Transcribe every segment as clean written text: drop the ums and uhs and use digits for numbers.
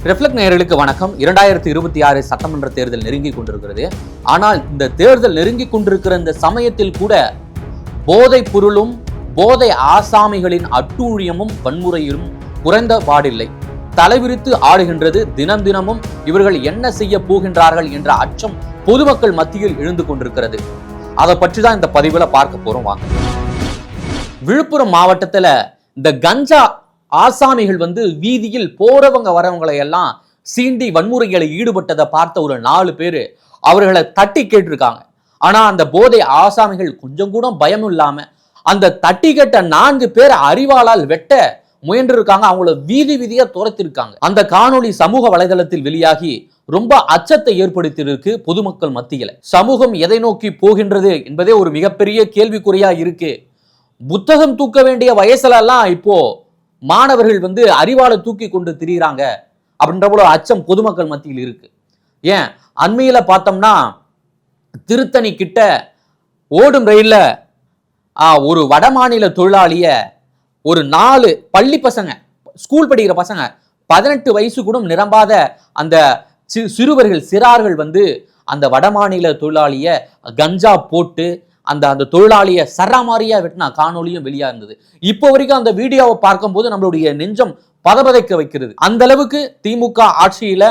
Reflect நேயர்களுக்கு வணக்கம். 2026 சட்டமன்ற தேர்தல் நெருங்கி கொண்டிருக்கிறது. ஆனால் இந்த தேர்தல் நெருங்கி கொண்டிருக்கிற இந்த சமயத்தில் கூட போதைப் பொருளும் போதை ஆசாமிகளின் அட்டூழியமும் வன்முறையிலும் குறைந்த பாடில்லை. தலைவிரித்து ஆடுகின்றது. தினம் தினமும் இவர்கள் என்ன செய்ய போகின்றார்கள் என்ற அச்சம் பொதுமக்கள் மத்தியில் எழுந்து கொண்டிருக்கிறது. அதை பற்றி தான் இந்த பதிவுல பார்க்க போறோம். வாங்க. விழுப்புரம் மாவட்டத்துல இந்த கஞ்சா ஆசாமிகள் வீதியில் போறவங்க வரவங்களை எல்லாம் சீண்டி வன்முறைகளை ஈடுபட்டதை பார்த்த ஒரு 4 பேர் அவர்களை தட்டி கேட்டிருக்காங்க. ஆனா அந்த போதை ஆசாமிகள் கொஞ்சம் கூட பயம் இல்லாம அந்த தட்டி கேட்ட 4 பேர் அரிவாளால் வெட்ட முயன்று இருக்காங்க. அவங்கள வீதி வீதியா துரத்திருக்காங்க. அந்த காணொளி சமூக வலைதளத்தில் வெளியாகி ரொம்ப அச்சத்தை ஏற்படுத்தியிருக்கு பொதுமக்கள் மத்தியில. சமூகம் எதை நோக்கி போகின்றது என்பதே ஒரு மிகப்பெரிய கேள்விக்குறியா இருக்கு. புத்தகம் தூக்க வேண்டிய வயசுல எல்லாம் இப்போ மாணவர்கள் அரிவாளை தூக்கி கொண்டு திரிகிறாங்க அப்படின்ற போல அச்சம் பொதுமக்கள் மத்தியில் இருக்கு. ஏன் அண்மையில பார்த்தோம்னா திருத்தணி கிட்ட ஓடும் ரயில்ல ஒரு வடமாநில தொழிலாளிய ஒரு 4 பள்ளி பசங்க, ஸ்கூல் படிக்கிற பசங்க, 18 வயசு கூட நிரம்பாத அந்த சிறார்கள் அந்த வடமாநில தொழிலாளிய கஞ்சா போட்டு அந்த தொழிலாளியை சராமாரியா வெட்டினா காணொலியும் வெளியா இருந்தது. இப்போ வரைக்கும் அந்த வீடியோவை பார்க்கும்போது நம்மளுடைய நெஞ்சம் பதபதைக்க வைக்கிறது. அந்த அளவுக்கு திமுக ஆட்சியில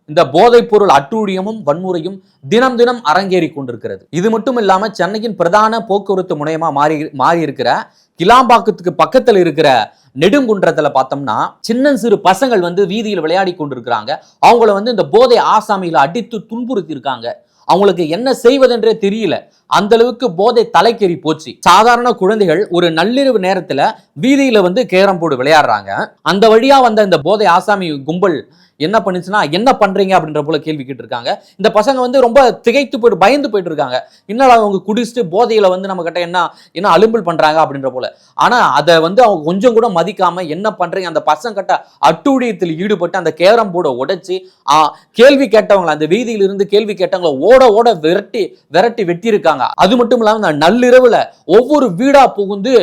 இந்த போதைப் பொருள் அட்டூழியமும் வன்முறையும் தினம் தினம் அரங்கேறி கொண்டிருக்கிறது. இது மட்டும் இல்லாம சென்னையின் பிரதான போக்குவரத்து முனையமா மாறி இருக்கிற கிளாம்பாக்கத்துக்கு பக்கத்தில் இருக்கிற நெடுங்குன்றத்துல பார்த்தோம்னா சின்ன சிறு பசங்கள் வீதியில் விளையாடி கொண்டிருக்கிறாங்க. அவங்கள இந்த போதை ஆசாமிகளை அடித்து துன்புறுத்தி இருக்காங்க. அவங்களுக்கு என்ன செய்வதென்றே தெரியல. அந்த அளவுக்கு போதை தலைக்கேறி போச்சு. சாதாரண குழந்தைகள் ஒரு நள்ளிரவு நேரத்துல வீதியில கேரம் போர்டு விளையாடுறாங்க. அந்த வழியா வந்த இந்த போதை ஆசாமி கும்பல் என்ன பண்ணுச்சுன்னா, என்ன பண்றீங்க அப்படின்ற போல கேள்வி கேட்டு இருக்காங்க. இந்த பசங்க ரொம்ப திகைத்து போயிட்டு பயந்து போயிட்டு இருக்காங்க. இன்னும் அவங்க குடிச்சிட்டு போதையில நம்ம கிட்ட என்ன அலும்பல் பண்றாங்க அப்படின்ற போல. ஆனா அதை அவங்க கொஞ்சம் கூட மதிக்காம என்ன பண்றீங்க, அந்த பசங்க கிட்ட அட்டூழியத்தில் ஈடுபட்டு அந்த கேரம் போர்டை உடைச்சு கேள்வி கேட்டவங்களை, அந்த வீதியில இருந்து கேள்வி கேட்டவங்களை ஓட விரட்டி வெட்டி இருக்காங்க. அது மட்டும் இல்லாம நள்ளிரவுல ஒவ்வொரு வீடா புகுந்து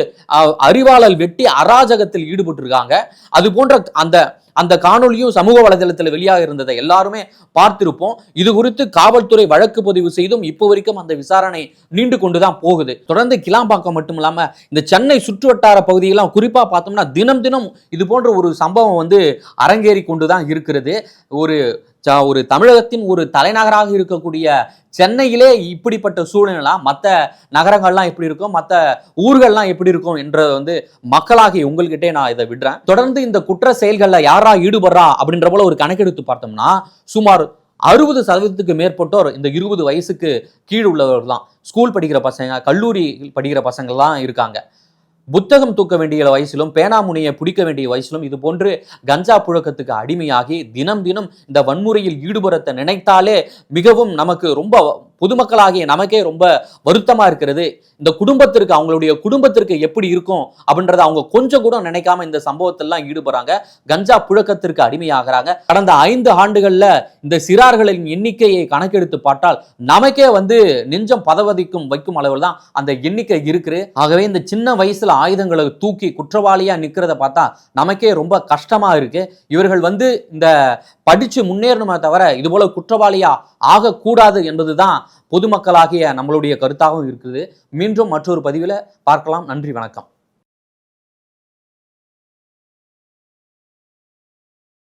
அரிவாளால் வெட்டி அராஜகத்தில் ஈடுபட்டு இருக்காங்க. அது போன்ற அந்த காணொலியும் சமூக வலைதளத்தில் வெளியாக இருந்ததை எல்லாருமே பார்த்திருப்போம். இது குறித்து காவல்துறை வழக்கு பதிவு செய்தும் இப்போ வரைக்கும் அந்த விசாரணை நீண்டு கொண்டுதான் போகுது. தொடர்ந்து கிளாம்பாக்கம் மட்டும் இல்லாம இந்த சென்னை சுற்றுவட்டார பகுதியெல்லாம் குறிப்பா பார்த்தோம்னா தினம் தினம் இது போன்ற ஒரு சம்பவம் அரங்கேறி கொண்டுதான் இருக்கிறது. ஒரு தமிழகத்தின் ஒரு தலைநகராக இருக்கக்கூடிய சென்னையிலே இப்படிப்பட்ட சூழ்நிலை மற்ற நகரங்கள்லாம் எப்படி இருக்கும், மற்ற ஊர்கள்லாம் எப்படி இருக்கும் என்ற மக்களாகி உங்கள்கிட்டே நான் இதை விடுறேன். தொடர்ந்து இந்த குற்ற செயல்களில் யாரா ஈடுபடுறா அப்படின்ற போல ஒரு கணக்கெடுத்து பார்த்தோம்னா சுமார் 60% மேற்பட்டோர் இந்த 20 வயசுக்கு கீழ் உள்ளவர்கள் தான். ஸ்கூல் படிக்கிற பசங்க, கல்லூரி படிக்கிற பசங்கள்லாம் இருக்காங்க. புத்தகம் தூக்க வேண்டிய வயசிலும் பேனாமுனையை பிடிக்க வேண்டிய வயசிலும் இது போன்று கஞ்சா புழக்கத்துக்கு அடிமையாகி தினம் தினம் இந்த வன்முறையில் ஈடுபடுத்த நினைத்தாலே மிகவும் நமக்கு ரொம்ப பொதுமக்களாகிய நமக்கே ரொம்ப வருத்தமா இருக்கிறது. இந்த குடும்பத்திற்கு, அவங்களுடைய குடும்பத்திற்கு எப்படி இருக்கும் அப்படின்றத அவங்க கொஞ்சம் கூட நினைக்காம இந்த சம்பவத்தெல்லாம் ஈடுபடுறாங்க. கஞ்சா புழக்கத்திற்கு அடிமையாகிறாங்க. கடந்த 5 ஆண்டுகள்ல இந்த சிறார்களின் எண்ணிக்கையை கணக்கெடுத்து பார்த்தால் நமக்கே நெஞ்சம் வைக்கும் அளவில் தான் அந்த எண்ணிக்கை இருக்கு. ஆகவே இந்த சின்ன வயசுல ஆயுதங்களை தூக்கி குற்றவாளியா நிக்கிறத பார்த்தா நமக்கே ரொம்ப கஷ்டமா இருக்கு. இவர்கள் இந்த படிச்சு முன்னேறணுமே தவிர இது போல குற்றவாளியா ஆகக்கூடாது என்பதுதான் பொதுமக்களாகிய நம்மளுடைய கருத்தாகவும் இருக்குது. மீண்டும் மற்றொரு பதிவில் பார்க்கலாம். நன்றி, வணக்கம்.